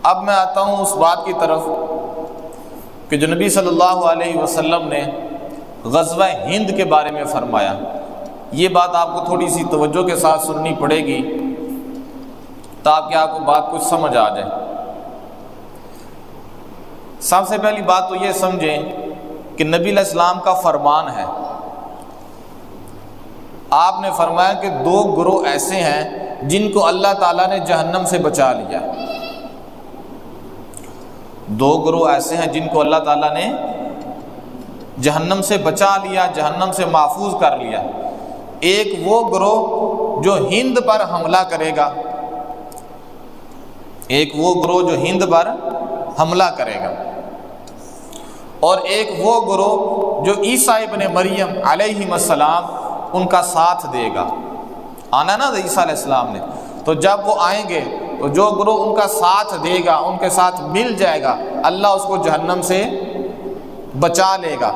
اب میں آتا ہوں اس بات کی طرف کہ جو نبی صلی اللہ علیہ وسلم نے غزوہ ہند کے بارے میں فرمایا. یہ بات آپ کو تھوڑی سی توجہ کے ساتھ سننی پڑے گی تاکہ آپ کو بات کچھ سمجھ آ جائے. سب سے پہلی بات تو یہ سمجھیں کہ نبی علیہ السلام کا فرمان ہے. آپ نے فرمایا کہ 2 گروہ ایسے ہیں جن کو اللہ تعالیٰ نے جہنم سے بچا لیا. 2 گروہ ایسے ہیں جن کو اللہ تعالیٰ نے جہنم سے بچا لیا، جہنم سے محفوظ کر لیا. ایک وہ گروہ جو ہند پر حملہ کرے گا، ایک وہ گروہ جو ہند پر حملہ کرے گا، اور ایک وہ گروہ جو عیسیٰ ابن مریم علیہ السلام ان کا ساتھ دے گا. آنا نا عیسیٰ علیہ السلام نے، تو جب وہ آئیں گے تو جو گروہ ان کا ساتھ دے گا، ان کے ساتھ مل جائے گا، اللہ اس کو جہنم سے بچا لے گا.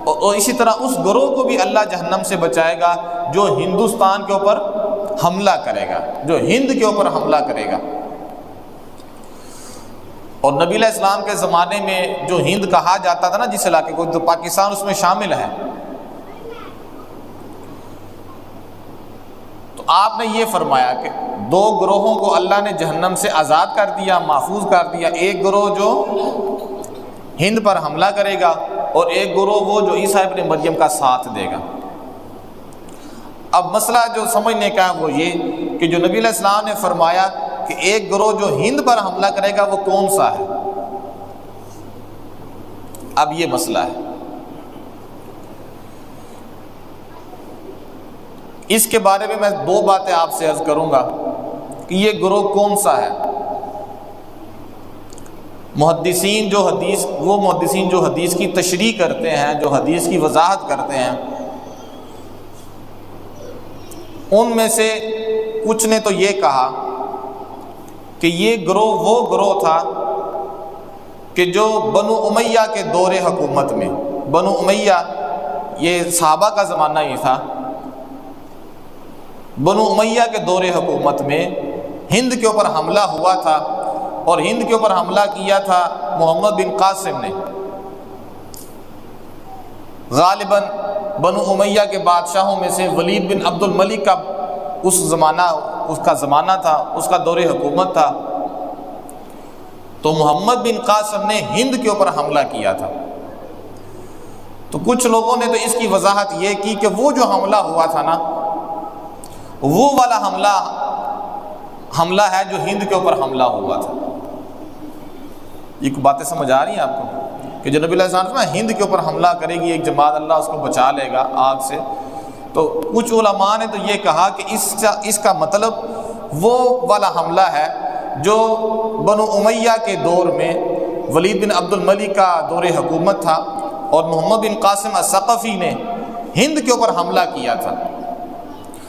اور اسی طرح اس گروہ کو بھی اللہ جہنم سے بچائے گا جو ہندوستان کے اوپر حملہ کرے گا، جو ہند کے اوپر حملہ کرے گا. اور نبی علیہ السلام کے زمانے میں جو ہند کہا جاتا تھا نا جس علاقے کو، تو پاکستان اس میں شامل ہے. تو آپ نے یہ فرمایا کہ 2 گروہوں کو اللہ نے جہنم سے آزاد کر دیا، محفوظ کر دیا. ایک گروہ جو ہند پر حملہ کرے گا اور ایک گروہ وہ جو عیسیٰ ابن مریم کا ساتھ دے گا. اب مسئلہ جو سمجھنے کا ہے وہ یہ کہ جو نبی علیہ السلام نے فرمایا کہ ایک گروہ جو ہند پر حملہ کرے گا وہ کون سا ہے؟ اب یہ مسئلہ ہے. اس کے بارے میں 2 باتیں آپ سے عرض کروں گا کہ یہ گروہ کون سا ہے. محدثین جو حدیث کی تشریح کرتے ہیں، جو حدیث کی وضاحت کرتے ہیں، ان میں سے کچھ نے تو یہ کہا کہ یہ گروہ وہ گروہ تھا کہ جو بنو امیہ کے دور حکومت میں، بنو امیہ یہ صحابہ کا زمانہ ہی تھا، بنو امیہ کے دور حکومت میں ہند کے اوپر حملہ ہوا تھا. اور ہند کے اوپر حملہ کیا تھا محمد بن قاسم نے. غالباً بنو امیہ کے بادشاہوں میں سے ولید بن عبد الملک کا اس کا زمانہ تھا، اس کا دور حکومت تھا. تو محمد بن قاسم نے ہند کے اوپر حملہ کیا تھا. تو کچھ لوگوں نے تو اس کی وضاحت یہ کی کہ وہ جو حملہ ہوا تھا نا، وہ والا حملہ ہے جو ہند کے اوپر حملہ ہوا تھا. یہ باتیں سمجھ آ رہی ہیں آپ کو کہ جو نبی علیہ السلام ہند کے اوپر حملہ کرے گی ایک جماعت، اللہ اس کو بچا لے گا آگ سے. تو کچھ علماء نے تو یہ کہا کہ اس کا مطلب وہ والا حملہ ہے جو بنو امیہ کے دور میں ولید بن عبد الملک کا دور حکومت تھا اور محمد بن قاسم الثقفی نے ہند کے اوپر حملہ کیا تھا.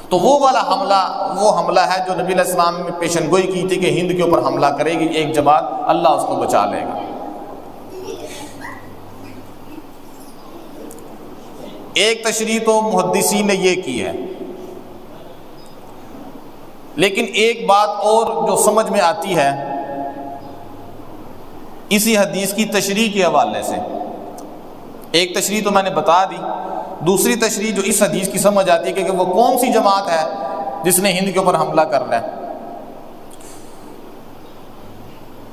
تو وہ والا حملہ ہے جو نبی علیہ السلام نے پیشن گوئی کی تھی کہ ہند کے اوپر حملہ کرے گی ایک جماعت، اللہ اس کو بچا لے گا. ایک تشریح تو محدثین نے یہ کی ہے، لیکن ایک بات اور جو سمجھ میں آتی ہے اسی حدیث کی تشریح کے حوالے سے. ایک تشریح تو میں نے بتا دی، دوسری تشریح جو اس حدیث کی سمجھ آتی ہے کہ وہ کون سی جماعت ہے جس نے ہند کے اوپر حملہ کرنا ہے.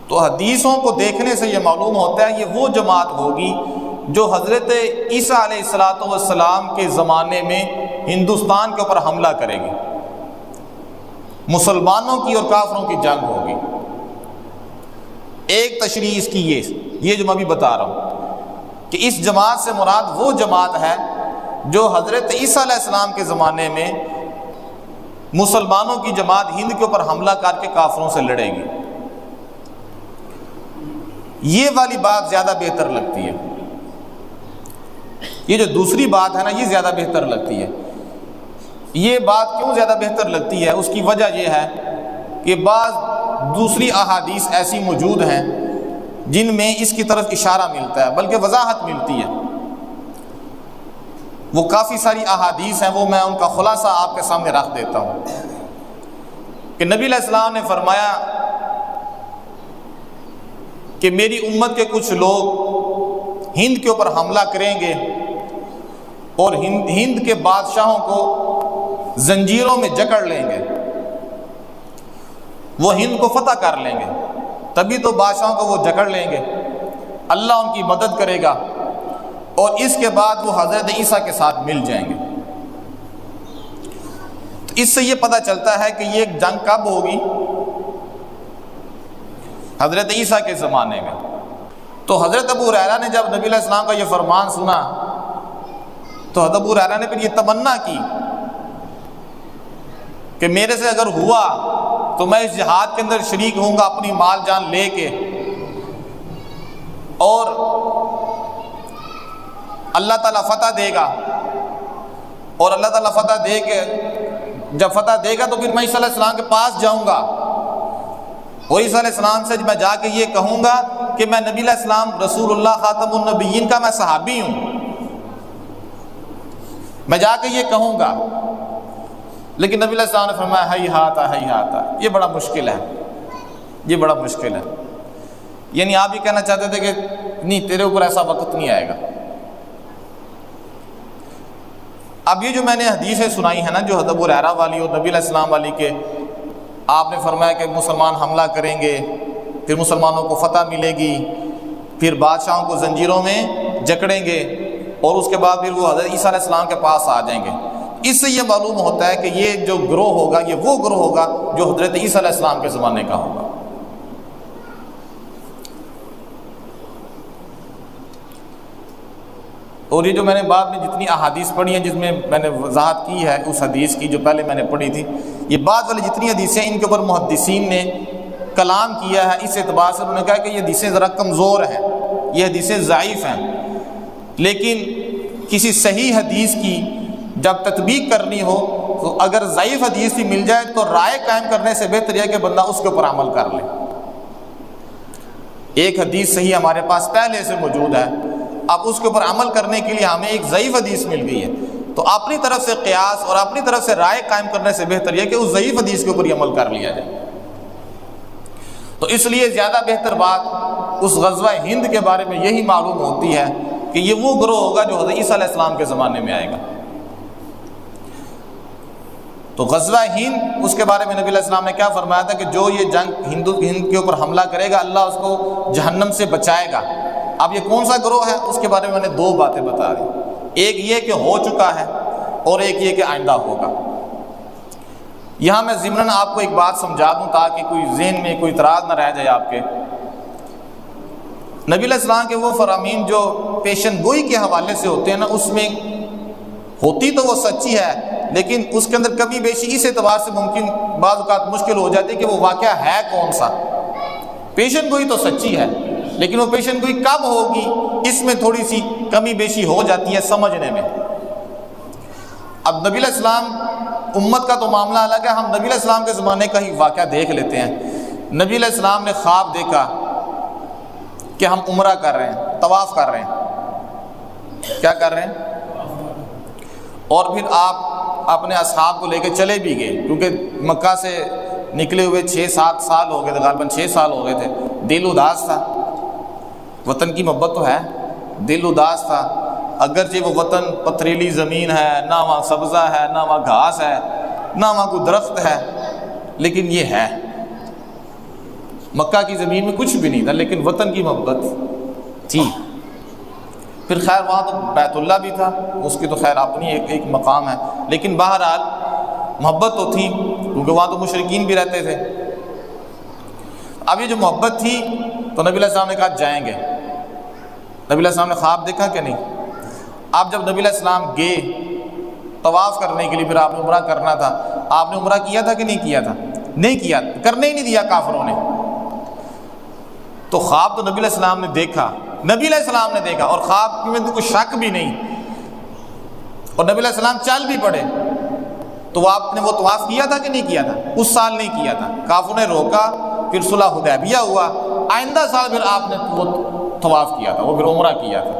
تو حدیثوں کو دیکھنے سے یہ معلوم ہوتا ہے یہ وہ جماعت ہوگی جو حضرت عیسیٰ علیہ السلام کے زمانے میں ہندوستان کے اوپر حملہ کرے گی. مسلمانوں کی اور کافروں کی جنگ ہوگی. ایک تشریح اس کی یہ جو میں بھی بتا رہا ہوں کہ اس جماعت سے مراد وہ جماعت ہے جو حضرت عیسیٰ علیہ السلام کے زمانے میں مسلمانوں کی جماعت ہند کے اوپر حملہ کر کے کافروں سے لڑے گی. یہ والی بات زیادہ بہتر لگتی ہے. یہ جو دوسری بات ہے نا یہ زیادہ بہتر لگتی ہے. یہ بات کیوں زیادہ بہتر لگتی ہے؟ اس کی وجہ یہ ہے کہ بعض دوسری احادیث ایسی موجود ہیں جن میں اس کی طرف اشارہ ملتا ہے، بلکہ وضاحت ملتی ہے. وہ کافی ساری احادیث ہیں، وہ میں ان کا خلاصہ آپ کے سامنے رکھ دیتا ہوں کہ نبی علیہ السلام نے فرمایا کہ میری امت کے کچھ لوگ ہند کے اوپر حملہ کریں گے اور ہند کے بادشاہوں کو زنجیروں میں جکڑ لیں گے، وہ ہند کو فتح کر لیں گے، تبھی تو بادشاہوں کو وہ جکڑ لیں گے، اللہ ان کی مدد کرے گا، اور اس کے بعد وہ حضرت عیسیٰ کے ساتھ مل جائیں گے۔ تو اس سے یہ پتہ چلتا ہے کہ یہ جنگ کب ہوگی؟ حضرت عیسیٰ کے زمانے میں۔ تو حضرت ابو ہریرہ نے جب نبی علیہ السلام کا یہ فرمان سنا تو حضرت ابو ہریرہ نے پھر یہ تمنا کی کہ میرے سے اگر ہوا تو میں اس جہاد کے اندر شریک ہوں گا اپنی مال جان لے کے، اور اللہ تعالیٰ فتح دے گا، اور اللہ تعالیٰ فتح دے کے جب فتح دے گا تو پھر میں عیسیٰ علیہ السلام کے پاس جاؤں گا، اور عیسیٰ علیہ السلام سے میں جا کے یہ کہوں گا کہ میں نبی علیہ السلام رسول اللہ خاتم النبیین کا میں صحابی ہوں، میں جا کے یہ کہوں گا۔ لیکن نبی علیہ السلام نے فرمایا ہی ہاتھا، یہ بڑا مشکل ہے، یہ بڑا مشکل ہے۔ یعنی آپ یہ کہنا چاہتے تھے کہ نہیں، تیرے اوپر ایسا وقت نہیں آئے گا۔ اب یہ جو میں نے حدیثیں سنائی ہیں نا، جو حضرت ابو ہریرہ والی اور نبی علیہ السلام والی، کے آپ نے فرمایا کہ مسلمان حملہ کریں گے، پھر مسلمانوں کو فتح ملے گی، پھر بادشاہوں کو زنجیروں میں جکڑیں گے، اور اس کے بعد پھر وہ حضرت عیسیٰ علیہ السلام کے پاس آ جائیں گے۔ اس سے یہ معلوم ہوتا ہے کہ یہ جو گروہ ہوگا یہ وہ گروہ ہوگا جو حضرت عیسیٰ علیہ السلام کے زمانے کا ہوگا۔ اور یہ جو میں نے بعد میں جتنی احادیث پڑھی ہیں جس میں نے وضاحت کی ہے اس حدیث کی جو پہلے میں نے پڑھی تھی، یہ بعد والی جتنی حدیثیں ان کے اوپر محدثین نے کلام کیا ہے، اس اعتبار سے انہوں نے کہا کہ یہ حدیثیں ذرا کمزور ہیں، یہ حدیثیں ضعیف ہیں، لیکن کسی صحیح حدیث کی جب تطبیق کرنی ہو تو اگر ضعیف حدیث بھی مل جائے تو رائے قائم کرنے سے بہتر ہے کہ بندہ اس کے اوپر عمل کر لے۔ ایک حدیث صحیح ہمارے پاس پہلے سے موجود ہے، اب اس کے اوپر عمل کرنے کے لیے ہمیں ایک ضعیف حدیث مل گئی ہے، تو اپنی طرف سے قیاس اور اپنی طرف سے رائے قائم کرنے سے بہتر یہ کہ اس ضعیف حدیث کے اوپر ہی عمل کر لیا جائے۔ تو اس لیے زیادہ بہتر بات اس غزوہ ہند کے بارے میں یہی معلوم ہوتی ہے کہ یہ وہ گروہ ہوگا جو حضرت عیسیٰ علیہ السلام کے زمانے میں آئے گا۔ تو غزوہ ہند، اس کے بارے میں نبی علیہ السلام نے کیا فرمایا تھا کہ جو یہ جنگ ہند کے اوپر حملہ کرے گا اللہ اس کو جہنم سے بچائے گا۔ اب یہ کون سا گروہ ہے اس کے بارے میں نے دو باتیں بتا دی، ایک یہ کہ ہو چکا ہے اور ایک یہ کہ آئندہ ہوگا۔ یہاں میں ضمناً آپ کو ایک بات سمجھا دوں تاکہ کوئی ذہن میں کوئی اعتراض نہ رہ جائے آپ کے۔ نبی علیہ السلام کے وہ فرامین جو پیشن گوئی کے حوالے سے ہوتے ہیں نا، اس میں ہوتی تو وہ سچی ہے، لیکن اس کے اندر کمی بیشی اس اعتبار سے ممکن بعض اوقات مشکل ہو جاتی ہے کہ وہ واقعہ ہے کون سا۔ پیشن گوئی تو سچی ہے، لیکن وہ پیشن گوئی کب ہوگی اس میں تھوڑی سی کمی بیشی ہو جاتی ہے سمجھنے میں۔ اب نبی علیہ السلام امت کا تو معاملہ الگ ہے، ہم نبی علیہ السلام کے زمانے کا ہی واقعہ دیکھ لیتے ہیں۔ نبی علیہ السلام نے خواب دیکھا کہ ہم عمرہ کر رہے ہیں، طواف کر رہے ہیں، کیا کر رہے ہیں، اور پھر آپ اپنے اصحاب کو لے کے چلے بھی گئے، کیونکہ مکہ سے نکلے ہوئے 6-7 سال ہو گئے تھے، غالباً 6 سال ہو گئے تھے، دل اداس تھا، وطن کی محبت تو ہے، دل اداس تھا، اگرچہ وہ وطن پتھریلی زمین ہے، نہ وہاں سبزہ ہے، نہ وہاں گھاس ہے، نہ وہاں کوئی درخت ہے، لیکن یہ ہے مکہ کی زمین میں کچھ بھی نہیں تھا، لیکن وطن کی محبت تھی۔ پھر خیر وہاں تو بیت اللہ بھی تھا، اس کی تو خیر اپنی ایک مقام ہے، لیکن بہرحال محبت تو تھی کیونکہ وہاں تو مشرکین بھی رہتے تھے۔ اب یہ جو محبت تھی تو نبی علیہ السلام نے کہا جائیں گے۔ نبی علیہ السلام نے خواب دیکھا کہ نہیں؟ آپ جب نبی علیہ السلام گئے طواف کرنے کے لیے، پھر آپ نے عمرہ کرنا تھا، آپ نے عمرہ کیا تھا کہ نہیں کیا تھا؟ نہیں کیا، کرنے ہی نہیں دیا کافروں نے۔ تو خواب تو نبی علیہ السلام نے دیکھا، نبی علیہ السلام نے دیکھا، اور خواب میں تو کوئی شک بھی نہیں، اور نبی علیہ السلام چل بھی پڑے۔ تو آپ نے وہ طواف کیا تھا کہ نہیں کیا تھا؟ اس سال نہیں کیا تھا، کافروں نے روکا، پھر صلح حدیبیہ ہوا، آئندہ سال پھر آپ نے وہ طواف کیا تھا، وہ پھر عمرہ کیا تھا۔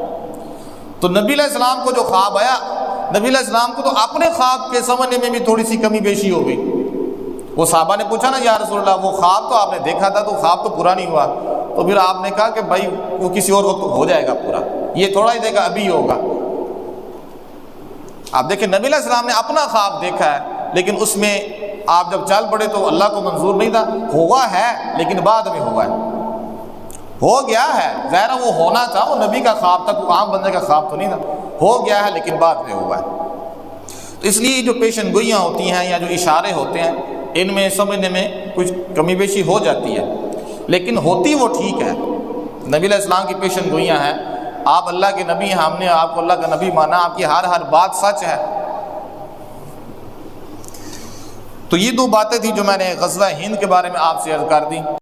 تو نبی علیہ السلام کو جو خواب آیا، نبی علیہ السلام کو تو اپنے خواب کے سمجھنے میں بھی تھوڑی سی کمی بیشی ہو گئی۔ وہ صحابہ نے پوچھا نا یا رسول اللہ، وہ خواب تو آپ نے دیکھا تھا تو خواب تو پورا نہیں ہوا، تو پھر آپ نے کہا کہ بھائی وہ کسی اور وقت ہو جائے گا پورا، یہ تھوڑا ہی دیکھا ابھی ہوگا۔ آپ دیکھیں نبی علیہ السلام نے اپنا خواب دیکھا ہے، لیکن اس میں آپ جب چل پڑے تو اللہ کو منظور نہیں تھا، ہوا ہے لیکن بعد میں ہوا ہے، ہو گیا ہے، ظاہر وہ ہونا تھا، وہ نبی کا خواب تھا، کوئی عام بندے کا خواب تو نہیں تھا، ہو گیا ہے لیکن بعد میں ہوا ہے۔ تو اس لیے جو پیشن گوئیاں ہوتی ہیں یا جو اشارے ہوتے ہیں ان میں سمجھنے میں کچھ کمی بیشی ہو جاتی ہے، لیکن ہوتی وہ ٹھیک ہے۔ نبی علیہ السلام کی پیشن گوئیاں ہیں، آپ اللہ کے نبی ہیں، ہم نے آپ کو اللہ کا نبی مانا، آپ کی ہر بات سچ ہے۔ تو یہ دو باتیں تھیں جو میں نے غزوہ ہند کے بارے میں آپ سے عرض کر دی۔